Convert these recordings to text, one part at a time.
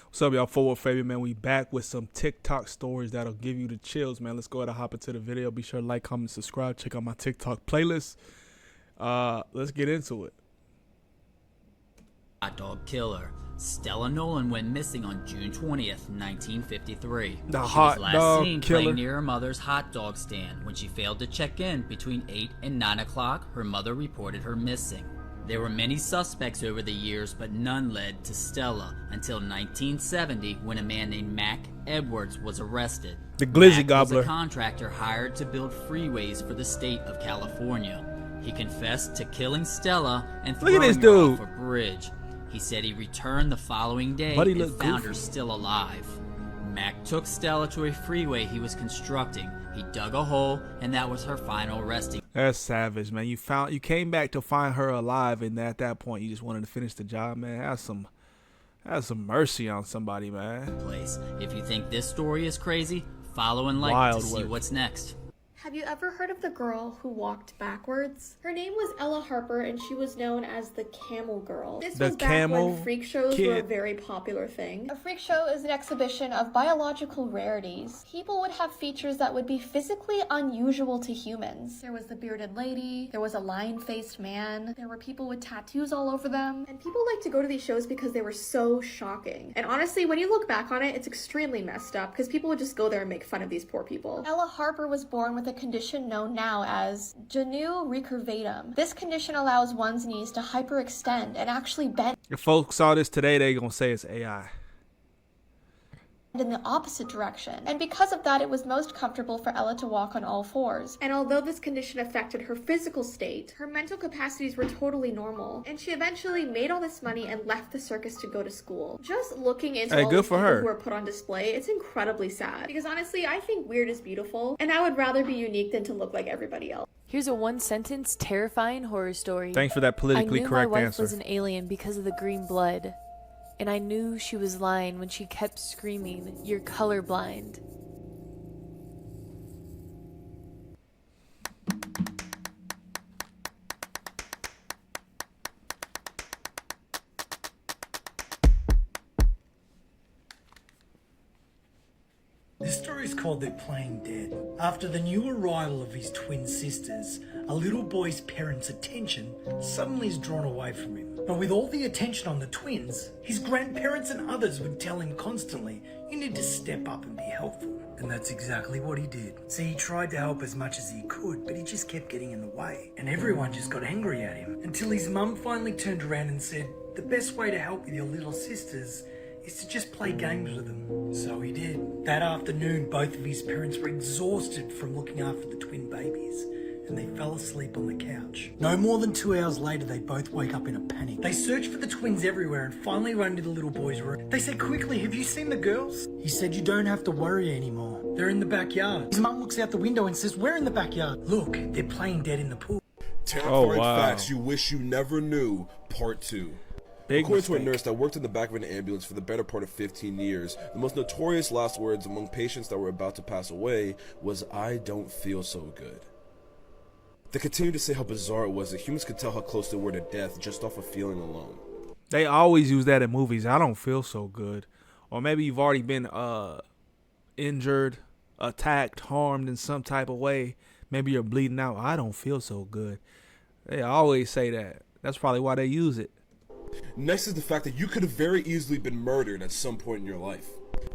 What's up, y'all? Forward Favorite, man. We back with some TikTok stories that'll give you the chills, man. Let's go ahead and hop into the video. Be sure to like, comment, subscribe. Check out my TikTok playlist. Let's get into it. Hot dog killer. Stella Nolan went missing on June 20th, 1953. The she hot was last dog seen killer. playing near her mother's hot dog stand. When she failed to check in between 8 and 9 o'clock, her mother reported her missing. There were many suspects over the years, but none led to Stella until 1970 when a man named Mac Edwards was arrested. The glizzy Mac gobbler. was a contractor hired to build freeways for the state of California. He confessed to killing Stella and throwing this her dude. off a bridge. He said he returned the following day Buddy and looked found goofy. her still alive. Mac took Stella to a freeway he was constructing. He dug a hole, and that was her final resting That's savage, man. You came back to find her alive, and at that point, you just wanted to finish the job, man. Have some mercy on somebody, man. place. If you think this story is crazy, follow and like Wild to see work. what's next. Have you ever heard of the girl who walked backwards? Her name was Ella Harper, and she was known as the Camel Girl. This The was back Camel when freak shows Kid. were a very popular thing. A freak show is an exhibition of biological rarities. People would have features that would be physically unusual to humans. There was the bearded lady, there was a lion-faced man, there were people with tattoos all over them, and people liked to go to these shows because they were so shocking. And honestly, when you look back on it, it's extremely messed up because people would just go there and make fun of these poor people. Ella Harper was born with a condition known now as genu recurvatum. This condition allows one's knees to hyperextend and actually bend If folks saw this today, they gonna say it's AI. in the opposite direction. And because of that, it was most comfortable for Ella to walk on all fours. And although this condition affected her physical state, her mental capacities were totally normal. And she eventually made all this money and left the circus to go to school. Just looking into Hey, all good the for people her. who are put on display, it's incredibly sad. Because honestly, I think weird is beautiful, and I would rather be unique than to look like everybody else. Here's a one-sentence, terrifying horror story. Thanks for that politically I knew correct my wife answer. was an alien because of the green blood. And I knew she was lying when she kept screaming, "You're colorblind." This story is called They're Playing Dead. After the new arrival of his twin sisters, a little boy's parents' attention suddenly is drawn away from him. But with all the attention on the twins, his grandparents and others would tell him constantly, "You need to step up and be helpful." And that's exactly what he did. See, he tried to help as much as he could, but he just kept getting in the way. And everyone just got angry at him. Until his mum finally turned around and said, "The best way to help with your little sisters is to just play games with them." So he did. That afternoon, both of his parents were exhausted from looking after the twin babies, and they fell asleep on the couch. No more than 2 hours later, they both wake up in a panic. They search for the twins everywhere and finally run into the little boy's room. They say, "Quickly, have you seen the girls?" He said, "You don't have to worry anymore. They're in the backyard." His mum looks out the window and says, "We're in the backyard. Look, they're playing dead in the pool." Terrifying wow. facts you wish you never knew, part 2. Big According to a mistake. nurse that worked in the back of an ambulance for the better part of 15 years, the most notorious last words among patients that were about to pass away was, "I don't feel so good." They continued to say how bizarre it was that humans could tell how close they were to death just off of feeling alone. They always use that in movies. I don't feel so good. Or maybe you've already been injured, attacked, harmed in some type of way. Maybe you're bleeding out. I don't feel so good. They always say that. That's probably why they use it. Next is the fact that you could have very easily been murdered at some point in your life.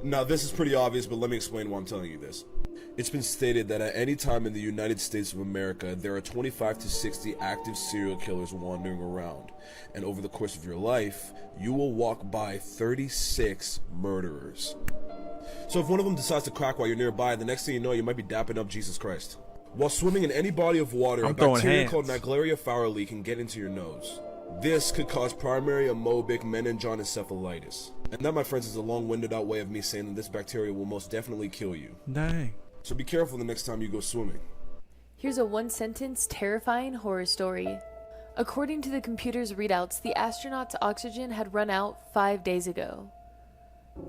Now, this is pretty obvious, but let me explain why I'm telling you this. It's been stated that at any time in the United States of America, there are 25 to 60 active serial killers wandering around. And over the course of your life, you will walk by 36 murderers. So if one of them decides to crack while you're nearby, the next thing you know, you might be dapping up Jesus Christ. While swimming in any body of water, I'm a throwing bacteria hands. called Naegleria fowleri can get into your nose. This could cause primary amoebic meningoencephalitis. And that, my friends, is a long-winded out way of me saying that this bacteria will most definitely kill you. Dang. So be careful the next time you go swimming. Here's a one-sentence, terrifying horror story. According to the computer's readouts, the astronauts' oxygen had run out 5 days ago.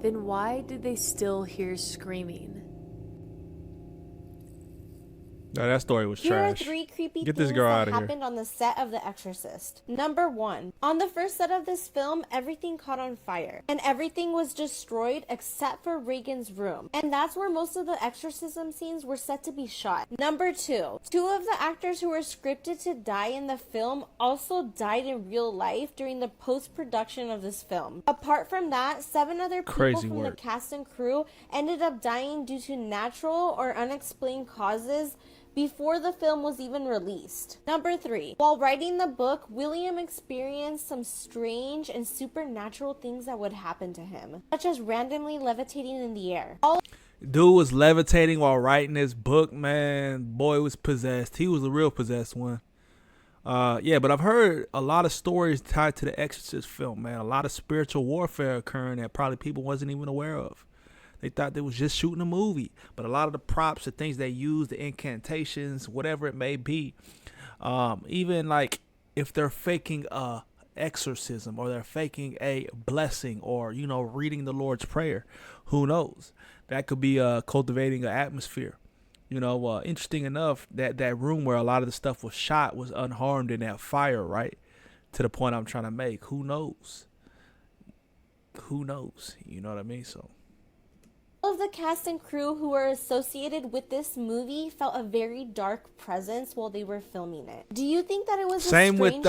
Then why did they still hear screaming? No, that story was Here are trash. 3 creepy Get things this girl that out of here. happened on the set of The Exorcist. Number 1. On the first set of this film, everything caught on fire. And everything was destroyed except for Reagan's room. And that's where most of the exorcism scenes were set to be shot. Number 2. 2 of the actors who were scripted to die in the film also died in real life during the post-production of this film. Apart from that, 7 other people Crazy from work. the cast and crew ended up dying due to natural or unexplained causes before the film was even released. Number 3. While writing the book, William experienced some strange and supernatural things that would happen to him, such as randomly levitating in the air. Dude was levitating while writing this book, man. Boy was possessed. He was a real possessed one. Yeah, but I've heard a lot of stories tied to the Exorcist film, man. A lot of spiritual warfare occurring that probably people wasn't even aware of. They thought they was just shooting a movie, but a lot of the props, the things they use, the incantations, whatever it may be, even like if they're faking a exorcism or they're faking a blessing or, you know, reading the Lord's Prayer, who knows? That could be cultivating an atmosphere. You know, interesting enough that room where a lot of the stuff was shot was unharmed in that fire, right? To the point I'm trying to make. Who knows? Who knows? You know what I mean? So. All of the cast and crew who were associated with this movie felt a very dark presence while they were filming it. Do you think that it was Same a with strange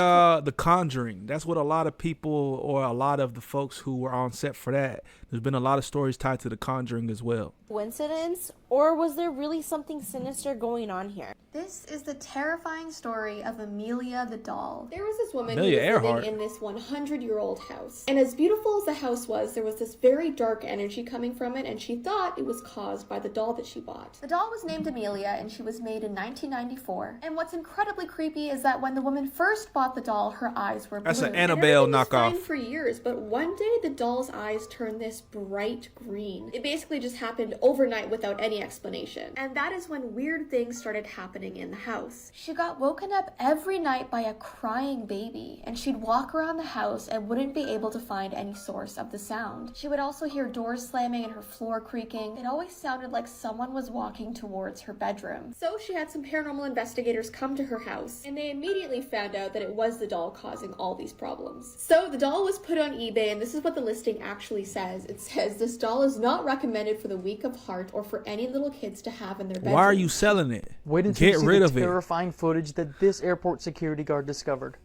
The Conjuring? That's what a lot of people or a lot of the folks who were on set for that. There's been a lot of stories tied to The Conjuring as well. coincidence, or was there really something sinister going on here? This is the terrifying story of Amelia the doll. There was this woman Amelia who was Earhart. living in this 100-year-old house. And as beautiful as the house was, there was this very dark energy coming from it, and she thought it was caused by the doll that she bought. The doll was named Amelia, and she was made in 1994. And what's incredibly creepy is that when the woman first bought the doll, her eyes were blue. That's an And Annabelle everything was knockoff. fine for years, but one day the doll's eyes turned this bright green. It basically just happened overnight without any explanation. And that is when weird things started happening in the house. She got woken up every night by a crying baby, and she'd walk around the house and wouldn't be able to find any source of the sound. She would also hear doors slamming and her floor creaking. It always sounded like someone was walking towards her bedroom. So she had some paranormal investigators come to her house, and they immediately found out that it was the doll causing all these problems. So the doll was put on eBay, and this is what the listing actually says. It says, "This doll is not recommended for the weak of heart or for any little kids to have in their bedroom." Why are you selling it? Wait until Get you see rid the of it. terrifying footage that this airport security guard discovered.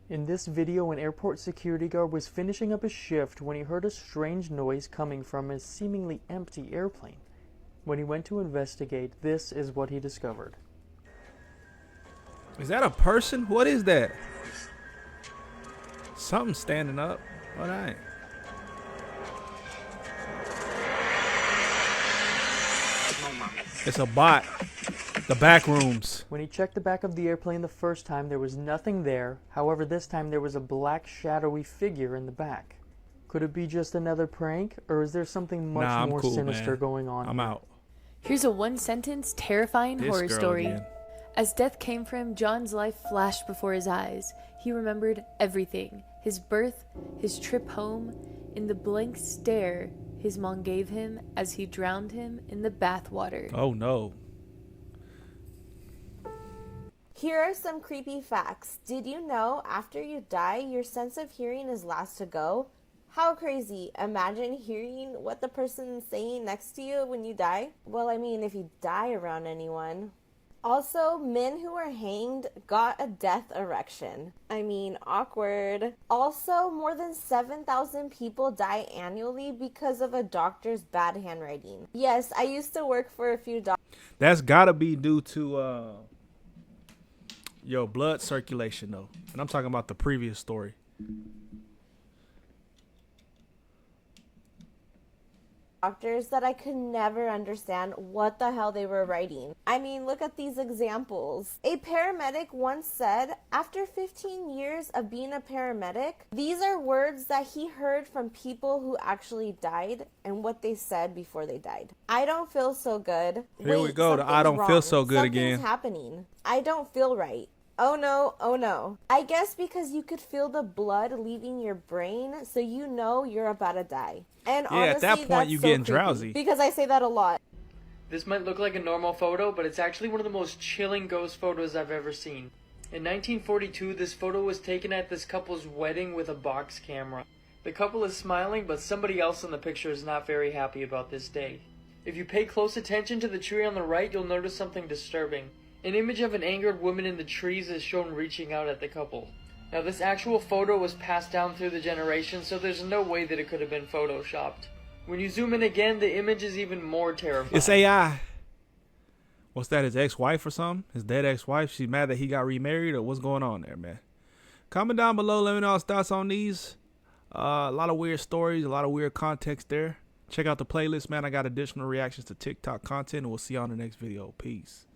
In this video, an airport security guard was finishing up his shift when he heard a strange noise coming from a seemingly empty airplane. When he went to investigate, this is what he discovered. Is that a person? What is that? Something standing up. What ain't? It's a bot. The back rooms. When he checked the back of the airplane the first time, there was nothing there. However, this time there was a black shadowy figure in the back. Could it be just another prank, or is there something much Nah, I'm more cool, sinister man. going on? I'm here? out. Here's a one-sentence, terrifying This horror girl story. again. As death came for him, John's life flashed before his eyes. He remembered everything. His birth, his trip home, in the blank stare his mom gave him as he drowned him in the bathwater. Oh no. Here are some creepy facts. Did you know after you die, your sense of hearing is last to go? How crazy. Imagine hearing what the person's saying next to you when you die. Well, I mean, if you die around anyone. Also, men who are hanged got a death erection. I mean, awkward. Also, more than 7,000 people die annually because of a doctor's bad handwriting. Yes, I used to work for a few doctors. That's gotta be due to your blood circulation though. And I'm talking about the previous story. That I could never understand what the hell they were writing. I mean, look at these examples. A paramedic once said, after 15 years of being a paramedic, these are words that he heard from people who actually died and what they said before they died. I don't feel so good. Here we go, the I don't feel so good again. Something's happening. I don't feel right. Oh no, oh no. I guess because you could feel the blood leaving your brain, so you know you're about to die. And Yeah, at honestly, that point that's you so getting creepy, drowsy. because I say that a lot. This might look like a normal photo, but it's actually one of the most chilling ghost photos I've ever seen. In 1942, this photo was taken at this couple's wedding with a box camera. The couple is smiling, but somebody else in the picture is not very happy about this day. If you pay close attention to the tree on the right, you'll notice something disturbing. An image of an angered woman in the trees is shown reaching out at the couple. Now, this actual photo was passed down through the generations, so there's no way that it could have been photoshopped. When you zoom in again, the image is even more terrifying. It's AI. What's that, his ex-wife or something? His dead ex-wife? She's mad that he got remarried, or what's going on there, man? Comment down below. Let me know your thoughts on these. A lot of weird stories, a lot of weird context there. Check out the playlist, man. I got additional reactions to TikTok content, and we'll see you on the next video. Peace.